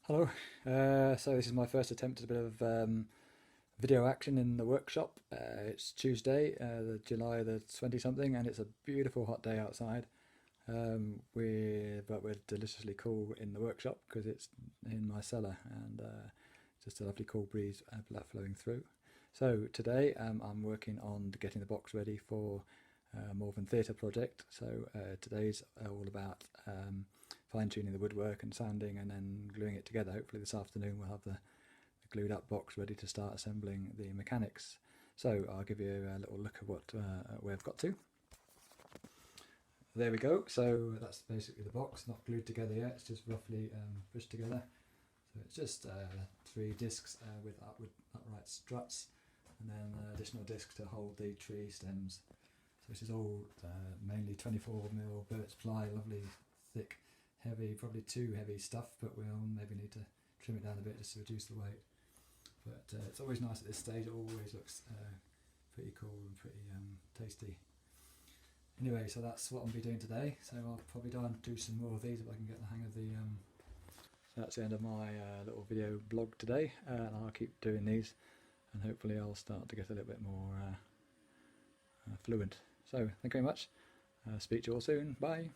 Hello. So this is my first attempt at a bit of video action in the workshop. It's Tuesday, July the 20 something, and it's a beautiful hot day outside. We're deliciously cool in the workshop because it's in my cellar, and just a lovely cool breeze flowing through. So today I'm working on getting the box ready for Malvern Theatre project. So today's all about fine-tuning the woodwork and sanding and then gluing it together. Hopefully this afternoon we'll have the glued up box ready to start assembling the mechanics. So I'll give you a little look at what we've got to. There we go. So that's basically the box, not glued together yet, it's just roughly pushed together. So it's just 3 discs with upright struts, and then additional discs to hold the tree stems. So this is all mainly 24mm birch ply, lovely thick, heavy, probably too heavy stuff, but we'll maybe need to trim it down a bit just to reduce the weight. But it's always nice at this stage, it always looks pretty cool and pretty tasty. Anyway, so that's what I'll be doing today, so I'll probably do some more of these if I can get the hang of the... So that's the end of my little video blog today, and I'll keep doing these, and hopefully I'll start to get a little bit more fluent. So thank you very much, speak to you all soon, bye!